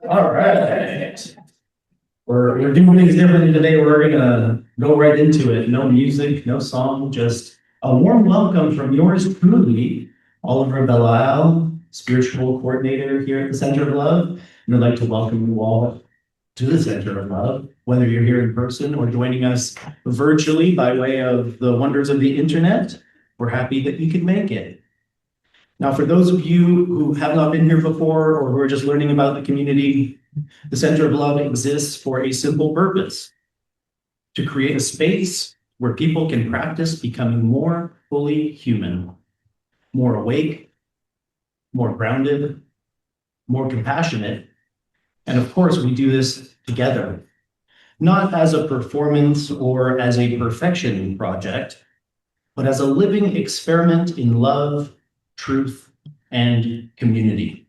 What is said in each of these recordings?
All right. We're doing things differently today. We're gonna go right into it. No music, no song, just a warm welcome from yours truly, Oliver Belial, spiritual coordinator here at the Center of Love. And I'd like to welcome you all to the Center of Love, whether you're here in person or joining us virtually by way of the wonders of the internet. We're happy that you could make it. Now, for those of you who have not been here before or who are just learning about the community, the Center of Love exists for a simple purpose: to create a space where people can practice becoming more fully human, more awake, more grounded, more compassionate. And of course, we do this together, not as a performance or as a perfection project, but as a living experiment in love, truth, and community.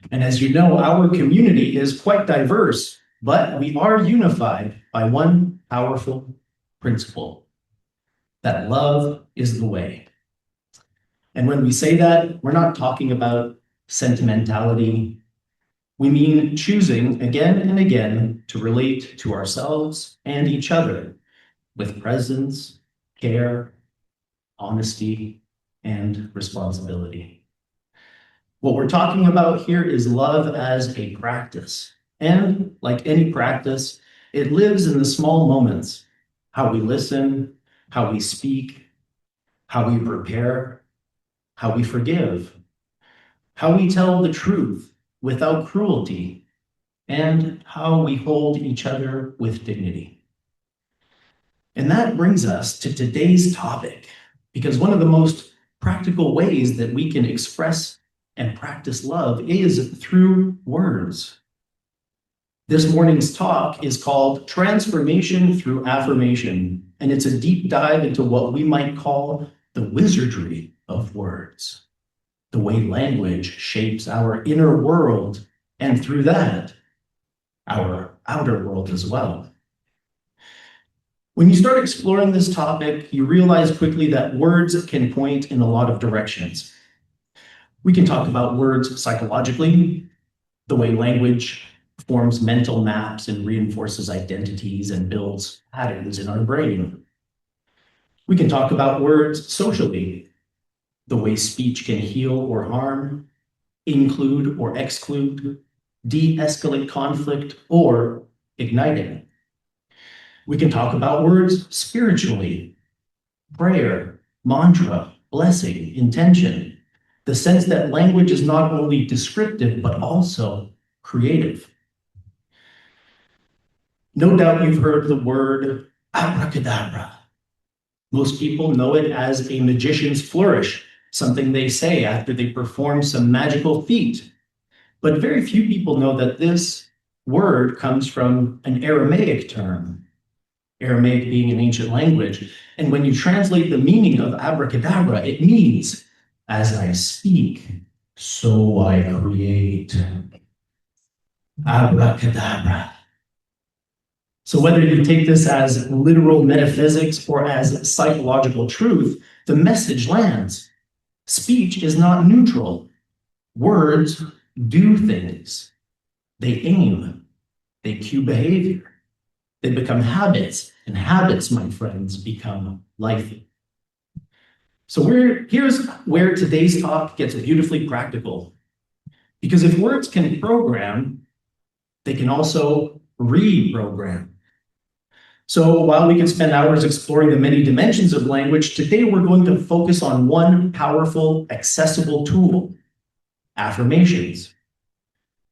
And as you know, our community is quite diverse, but we are unified by one powerful principle: that love is the way. And when we say that, we're not talking about sentimentality. We mean choosing again and again to relate to ourselves and each other with presence, care, honesty, and responsibility. What we're talking about here is love as a practice. And like any practice, it lives in the small moments: how we listen, how we speak, how we prepare, how we forgive, how we tell the truth without cruelty, and how we hold each other with dignity. And that brings us to today's topic, because one of the most practical ways that we can express and practice love is through words. This morning's talk is called Transformation through Affirmation, and it's a deep dive into what we might call the wizardry of words, the way language shapes our inner world, and through that, our outer world as well. When you start exploring this topic, you realize quickly that words can point in a lot of directions. We can talk about words psychologically, the way language forms mental maps and reinforces identities and builds patterns in our brain. We can talk about words socially, the way speech can heal or harm, include or exclude, de-escalate conflict, or ignite it. We can talk about words spiritually: prayer, mantra, blessing, intention. The sense that language is not only descriptive, but also creative. No doubt you've heard the word abracadabra. Most people know it as a magician's flourish, something they say after they perform some magical feat. But very few people know that this word comes from an Aramaic term, Aramaic being an ancient language. And when you translate the meaning of abracadabra, it means, as I speak, so I create. Abracadabra. So whether you take this as literal metaphysics or as psychological truth, the message lands. Speech is not neutral. Words do things. They aim. They cue behavior. They become habits, and habits, my friends, become life. So here's where today's talk gets beautifully practical. Because if words can program, they can also reprogram. So while we can spend hours exploring the many dimensions of language, today we're going to focus on one powerful, accessible tool: affirmations.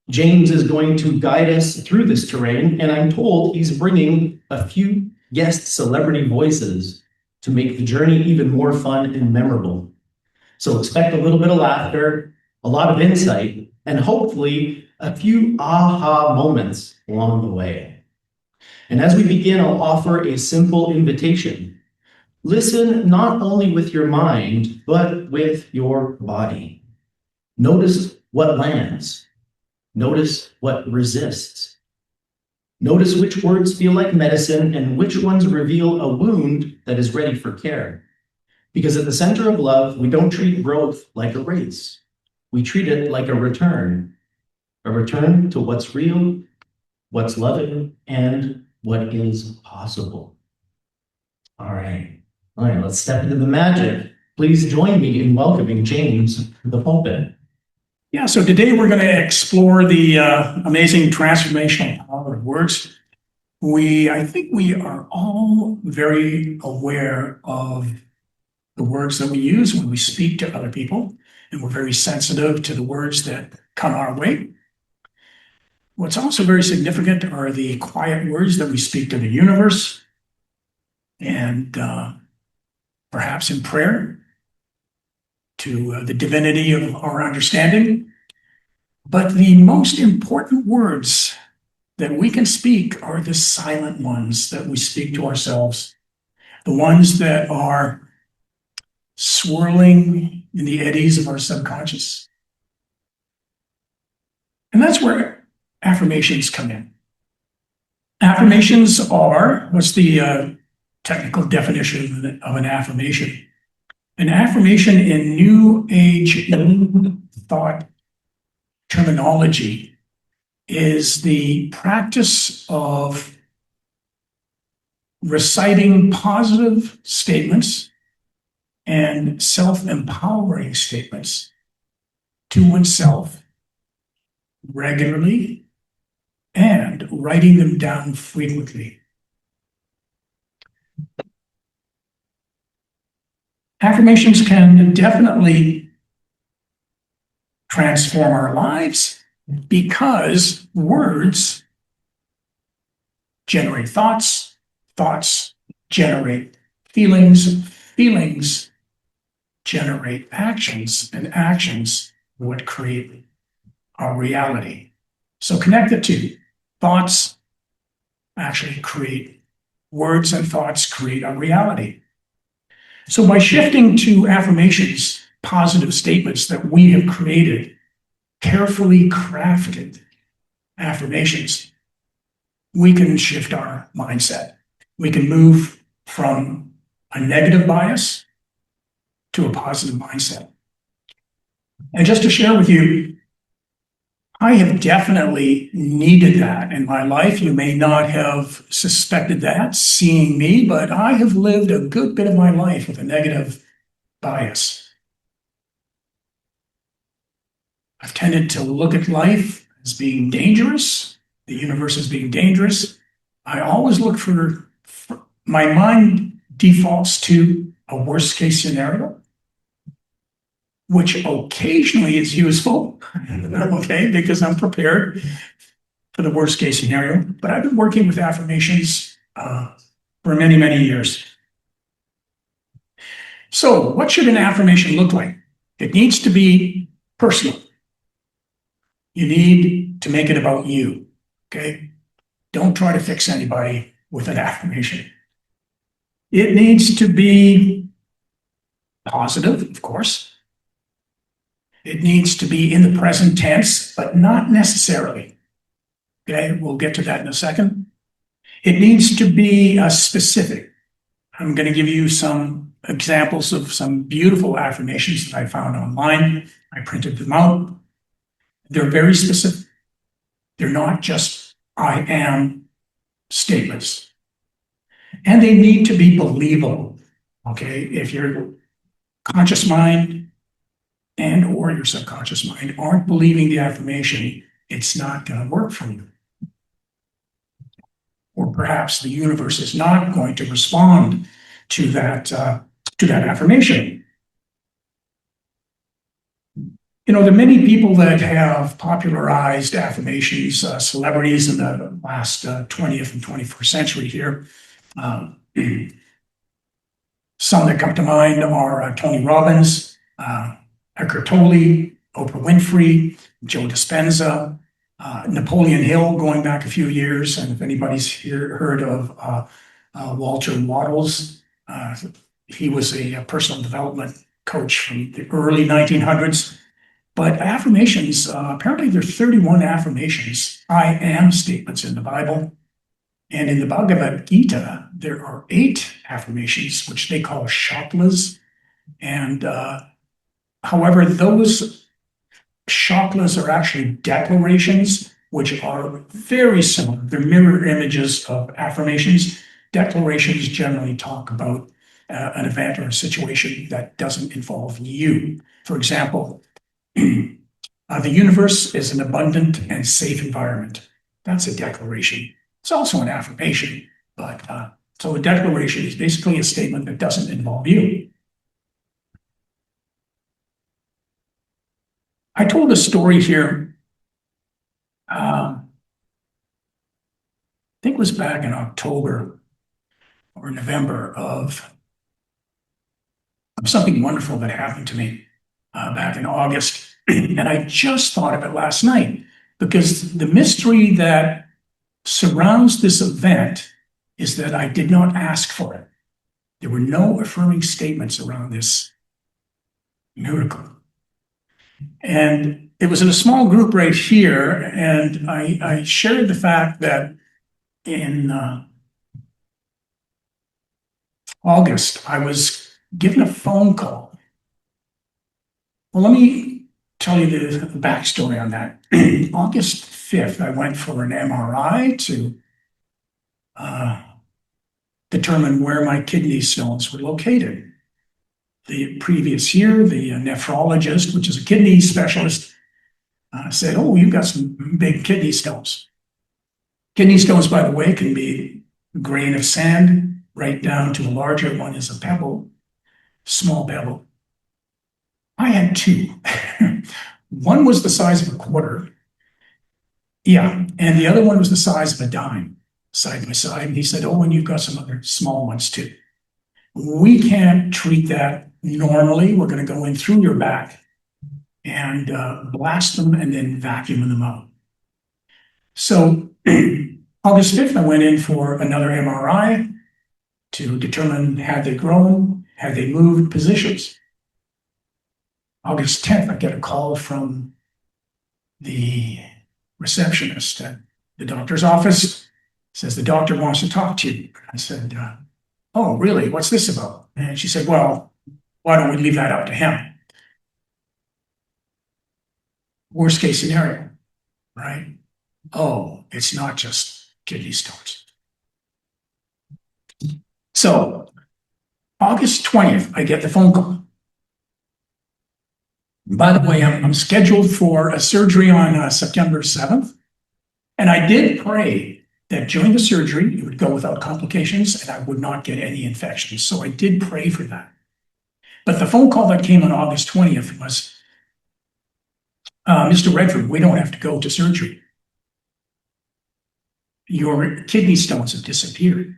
James is going to guide us through this terrain, and I'm told he's bringing a few guest celebrity voices to make the journey even more fun and memorable. So expect a little bit of laughter, a lot of insight, and hopefully a few aha moments along the way. And as we begin, I'll offer a simple invitation. Listen not only with your mind, but with your body. Notice what lands. Notice what resists. Notice which words feel like medicine and which ones reveal a wound that is ready for care. Because at the center of love, we don't treat growth like a race. We treat it like a return. a return to what's real, what's loving, and what is possible. All right. All right, let's step into the magic. Please join me in welcoming James to the pulpit. Yeah, so today we're going to explore the amazing transformational power of words. I think we are all very aware of the words that we use when we speak to other people, and we're very sensitive to the words that come our way. What's also very significant are the quiet words that we speak to the universe and perhaps in prayer to the divinity of our understanding. But the most important words that we can speak are the silent ones that we speak to ourselves, the ones that are swirling in the eddies of our subconscious. And that's where affirmations come in. Affirmations are, what's the technical definition of an affirmation? An affirmation in New Age thought terminology is the practice of reciting positive statements and self-empowering statements to oneself regularly and writing them down frequently. Affirmations can definitely transform our lives because words generate thoughts, thoughts generate feelings, feelings generate actions, and actions would create our reality. So connect the two. Thoughts actually create words, and thoughts create our reality. So by shifting to affirmations, positive statements that we have created, carefully crafted affirmations, we can shift our mindset. We can move from a negative bias to a positive mindset. And just to share with you, I have definitely needed that in my life. You may not have suspected that seeing me, but I have lived a good bit of my life with a negative bias. I've tended to look at life as being dangerous, the universe as being dangerous. I always look for my mind defaults to a worst case scenario, which occasionally is useful, okay, because I'm prepared for the worst case scenario. But I've been working with affirmations for many, many years. So what should an affirmation look like? It needs to be personal. You need to make it about you, okay? Don't try to fix anybody with an affirmation. It needs to be positive, of course. It needs to be in the present tense, but not necessarily. Okay, we'll get to that in a second. It needs to be specific. I'm going to give you some examples of some beautiful affirmations that I found online. I printed them out. They're very specific. They're not just I am statements. And they need to be believable. Okay, if your conscious mind and or your subconscious mind aren't believing the affirmation, it's not going to work for you. Or perhaps the universe is not going to respond to that affirmation. You know, there are many people that have popularized affirmations, celebrities in the last 20th and 21st century here. Some that come to mind are Tony Robbins, Eckhart Tolle, Oprah Winfrey, Joe Dispenza, Napoleon Hill, going back a few years. And if anybody's here heard of Walter Wattles, he was a personal development coach from the early 1900s. But affirmations, apparently there are 31 affirmations, I am statements in the Bible. And in the Bhagavad Gita, there are 8 affirmations, which they call shaplas. And however, those chakras are actually declarations, which are very similar. They're mirror images of affirmations. Declarations generally talk about an event or a situation that doesn't involve you. For example, the universe is an abundant and safe environment. That's a declaration. It's also an affirmation, but so a declaration is basically a statement that doesn't involve you. I told a story here, I think it was back in October or November of something wonderful that happened to me back in August. And I just thought of it last night because the mystery that surrounds this event is that I did not ask for it. There were no affirming statements around this miracle. And it was in a small group right here, and I shared the fact that in August, I was given a phone call. Well, let me tell you the backstory on that. August 5th, I went for an MRI to determine where my kidney stones were located. The previous year, the nephrologist, which is a kidney specialist, said, "Oh, you've got some big kidney stones." Kidney stones, by the way, can be a grain of sand right down to a larger one is a pebble, small pebble. I had two. One was the size of a quarter. Yeah, and the other one was the size of a dime, side by side. And he said, "Oh, and you've got some other small ones too. We can't treat that normally. We're going to go in through your back and blast them and then vacuum them out." So August 5th, I went in for another MRI to determine had they grown, had they moved positions. August 10th, I get a call from the receptionist at the doctor's office. Says the doctor wants to talk to you. I said, "Oh, really? What's this about?" And she said, "Well, why don't we leave that up to him?" Worst case scenario, right? Oh, it's not just kidney stones. So August 20th, I get the phone call. By the way, I'm scheduled for a surgery on September 7th. And I did pray that during the surgery, it would go without complications and I would not get any infections. So I did pray for that. But the phone call that came on August 20th was, "Mr. Redford, we don't have to go to surgery. Your kidney stones have disappeared."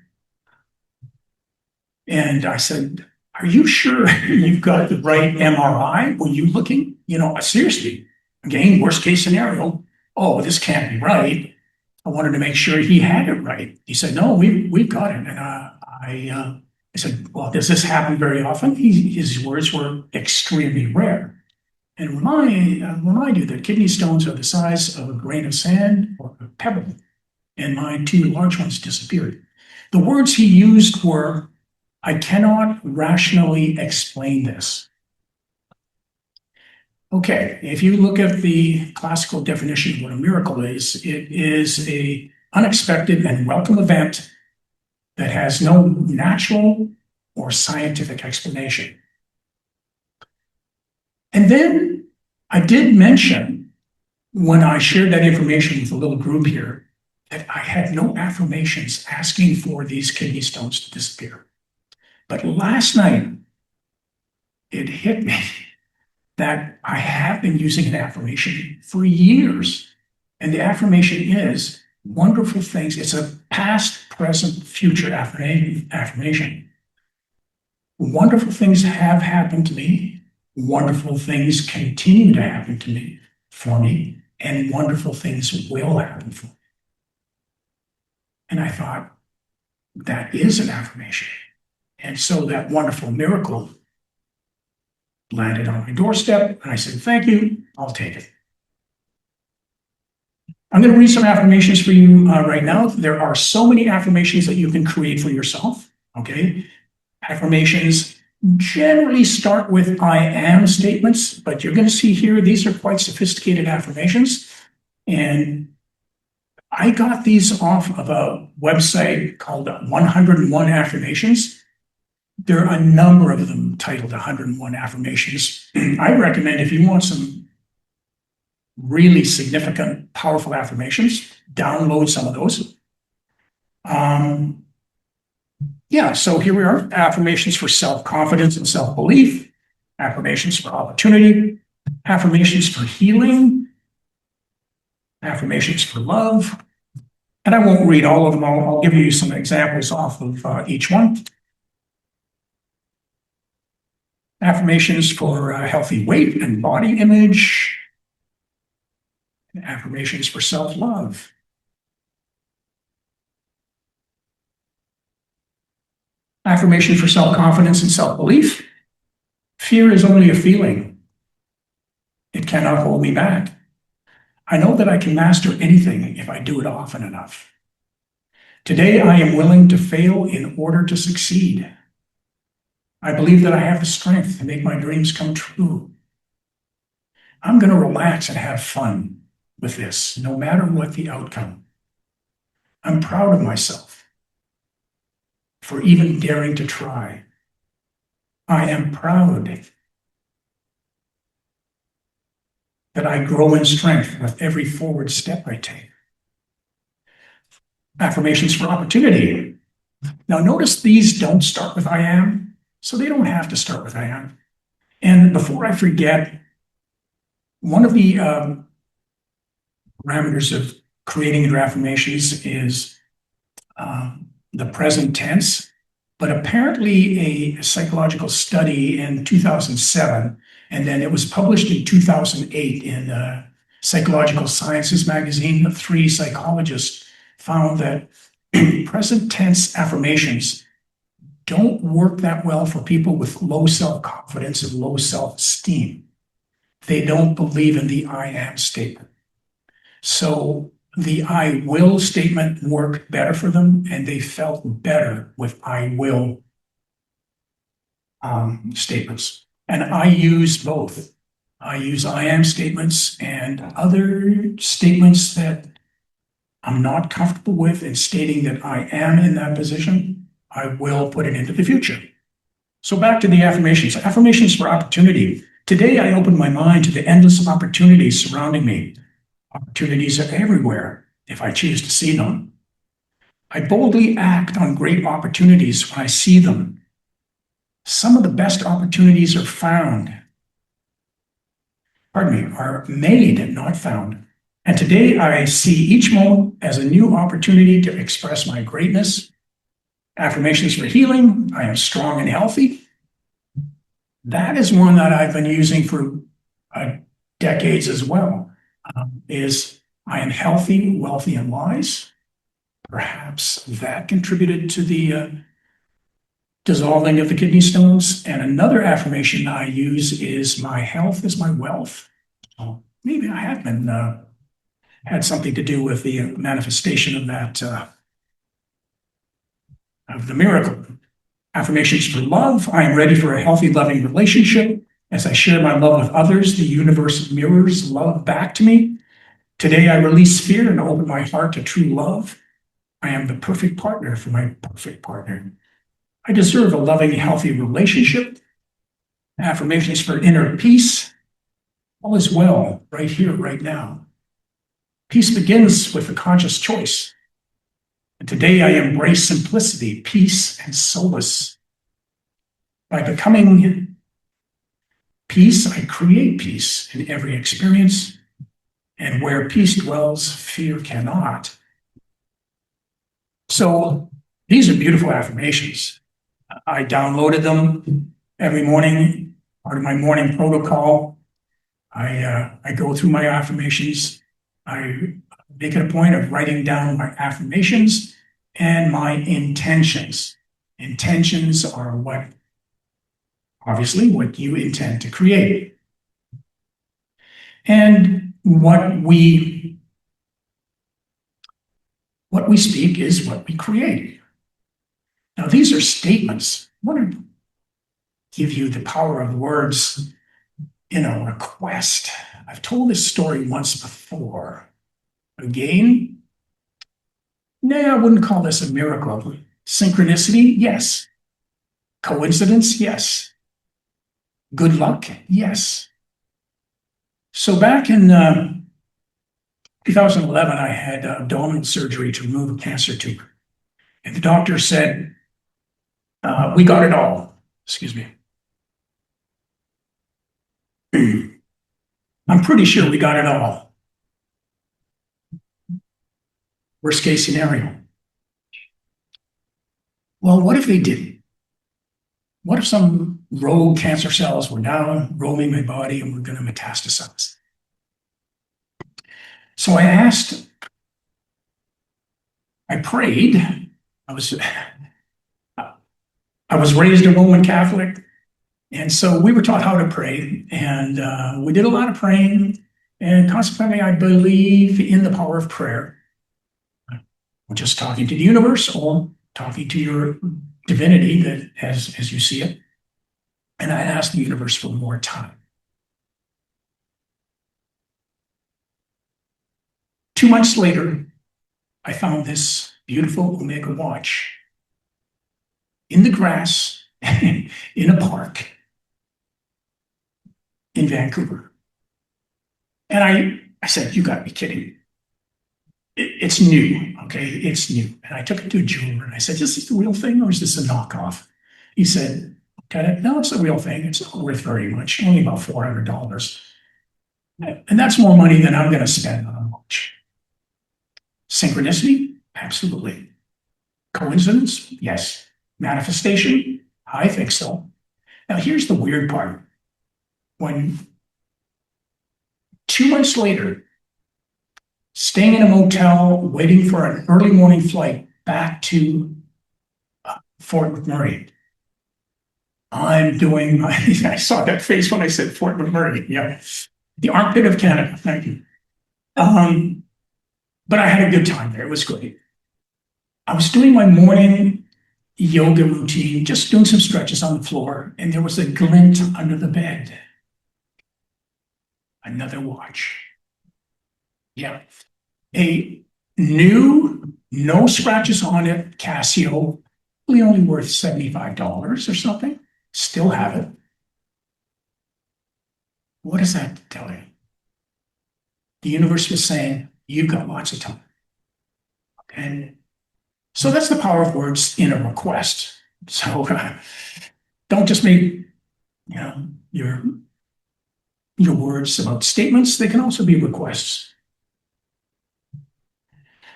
And I said, "Are you sure you've got the right MRI? Were you looking, seriously, again, worst case scenario, oh, this can't be right." I wanted to make sure he had it right. He said, "No, we've got it." And I said, "Well, does this happen very often?" His words were extremely rare. And remind you that kidney stones are the size of a grain of sand or a pebble, and my two large ones disappeared. The words he used were, "I cannot rationally explain this." Okay, if you look at the classical definition of what a miracle is, it is an unexpected and welcome event that has no natural or scientific explanation. And then I did mention when I shared that information with a little group here that I had no affirmations asking for these kidney stones to disappear. But last night, it hit me that I have been using an affirmation for years. And the affirmation is wonderful things. It's a past, present, future affirmation. Wonderful things have happened to me. Wonderful things continue to happen to me, for me, and wonderful things will happen for me. And I thought, that is an affirmation. And so that wonderful miracle landed on my doorstep, and I said, "Thank you, I'll take it." I'm going to read some affirmations for you right now. There are so many affirmations that you can create for yourself, okay? Affirmations generally start with I am statements, but you're going to see here, these are quite sophisticated affirmations. And I got these off of a website called 101 Affirmations. There are a number of them titled 101 Affirmations. I recommend if you want some really significant, powerful affirmations, download some of those. Yeah, so here we are, affirmations for self-confidence and self-belief, affirmations for opportunity, affirmations for healing, affirmations for love. And I won't read all of them. I'll give you some examples off of each one. Affirmations for healthy weight and body image, affirmations for self-love. Affirmation for self-confidence and self-belief. Fear is only a feeling. It cannot hold me back. I know that I can master anything if I do it often enough. Today, I am willing to fail in order to succeed. I believe that I have the strength to make my dreams come true. I'm going to relax and have fun with this, no matter what the outcome. I'm proud of myself for even daring to try. I am proud that I grow in strength with every forward step I take. Affirmations for opportunity. Now, notice these don't start with I am, so they don't have to start with I am. And before I forget, one of the parameters of creating your affirmations is the present tense. But apparently a psychological study in 2007, and then it was published in 2008 in Psychological Sciences magazine, 3 psychologists found that present tense affirmations don't work that well for people with low self-confidence and low self-esteem. They don't believe in the I am statement. So the I will statement worked better for them, and they felt better with I will statements. And I use both. I use I am statements and other statements that I'm not comfortable with in stating that I am in that position. I will put it into the future. So back to the affirmations. Affirmations for opportunity. Today, I open my mind to the endless opportunities surrounding me. Opportunities are everywhere if I choose to see them. I boldly act on great opportunities when I see them. Some of the best opportunities are are made, not found. And today I see each moment as a new opportunity to express my greatness. Affirmations for healing. I am strong and healthy. That is one that I've been using for decades as well. Is I am healthy, wealthy, and wise. Perhaps that contributed to the dissolving of the kidney stones. And another affirmation I use is my health is my wealth. So maybe I have been had something to do with the manifestation of that of the miracle. Affirmations for love. I am ready for a healthy, loving relationship. As I share my love with others, the universe mirrors love back to me. Today, I release fear and open my heart to true love. I am the perfect partner for my perfect partner. I deserve a loving, healthy relationship. Affirmations for inner peace. All is well, right here, right now. Peace begins with a conscious choice. And today, I embrace simplicity, peace, and solace. By becoming peace, I create peace in every experience. And where peace dwells, fear cannot. So these are beautiful affirmations. I downloaded them every morning, part of my morning protocol. I go through my affirmations. I make it a point of writing down my affirmations and my intentions. Intentions are obviously what you intend to create. And what we speak is what we create. Now, these are statements. What are give you the power of words in a request. I've told this story once before. Again, I wouldn't call this a miracle. Synchronicity, yes. Coincidence, yes. Good luck, yes. So back in 2011, I had abdominal surgery to remove a cancer tumor. And the doctor said, we got it all. Excuse me. I'm pretty sure we got it all. Worst case scenario. Well, what if they didn't? What if some rogue cancer cells were now roaming my body and were going to metastasize? So I prayed. I was raised a Roman Catholic, and so we were taught how to pray, and we did a lot of praying, and consequently, I believe in the power of prayer. I'm just talking to the universe or talking to your divinity that as you see it. And I asked the universe for more time. 2 months later, I found this beautiful Omega watch in the grass in a park in Vancouver. And I said, you got to be kidding. It's new, okay? It's new. And I took it to a jeweler and I said, is this the real thing or is this a knockoff? He said, no, it's the real thing. It's not worth very much, only about $400. And that's more money than I'm going to spend on a watch. Synchronicity? Absolutely. Coincidence? Yes. Manifestation? I think so. Now, here's the weird part. When 2 months later, staying in a motel, waiting for an early morning flight back to Fort McMurray, I'm doing my, I saw that face when I said Fort McMurray. Yeah. The armpit of Canada. Thank you. But I had a good time there. It was great. I was doing my morning yoga routine, just doing some stretches on the floor, and there was a glint under the bed. Another watch. Yeah. A new, no scratches on it, Casio, really only worth $75 or something. Still have it. What does that tell you? The universe was saying, you've got lots of time. Okay. So that's the power of words in a request. So don't just make, your words about statements. They can also be requests.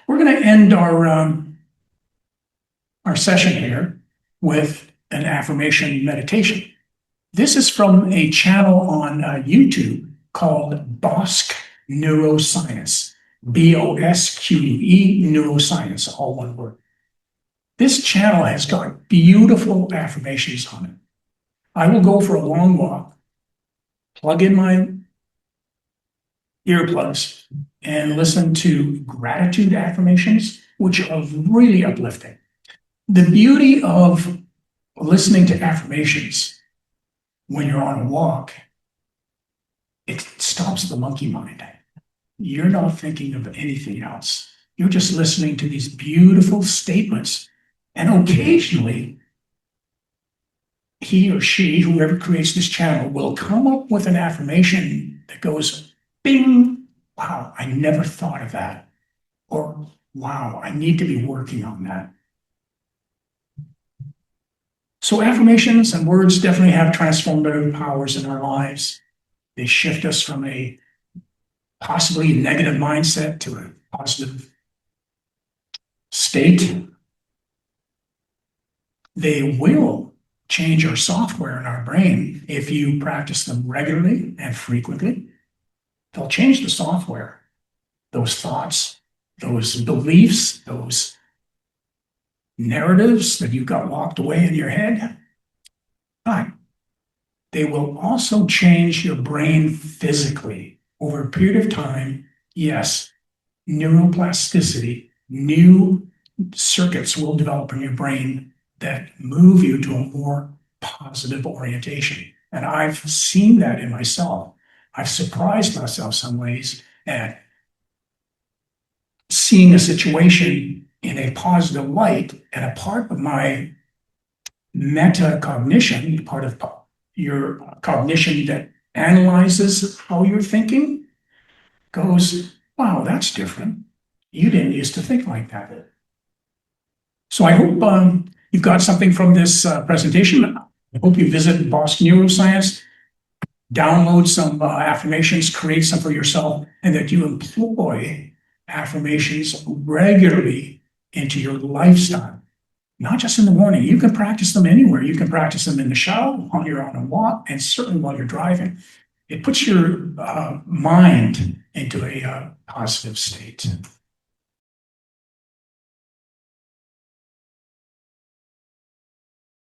We're going to end our session here with an affirmation meditation. This is from a channel on YouTube called Bosk Neuroscience. BOSQE Neuroscience, all one word. This channel has got beautiful affirmations on it. I will go for a long walk, plug in my earplugs, and listen to gratitude affirmations, which are really uplifting. The beauty of listening to affirmations when you're on a walk, it stops the monkey mind. You're not thinking of anything else. You're just listening to these beautiful statements. And occasionally, he or she, whoever creates this channel, will come up with an affirmation that goes, bing, wow, I never thought of that. Or, wow, I need to be working on that. So affirmations and words definitely have transformative powers in our lives. They shift us from a possibly negative mindset to a positive state. They will change our software in our brain if you practice them regularly and frequently. They'll change the software, those thoughts, those beliefs, those narratives that you've got locked away in your head. But they will also change your brain physically over a period of time. Yes, neuroplasticity, new circuits will develop in your brain that move you to a more positive orientation. And I've seen that in myself. I've surprised myself some ways at seeing a situation in a positive light, and a part of my metacognition, part of your cognition that analyzes how you're thinking, goes, wow, that's different. You didn't used to think like that. So I hope you've got something from this presentation. I hope you visit Boston Neuroscience, download some affirmations, create some for yourself, and that you employ affirmations regularly into your lifestyle. Not just in the morning. You can practice them anywhere. You can practice them in the shower, while you're on a walk, and certainly while you're driving. It puts your mind into a positive state.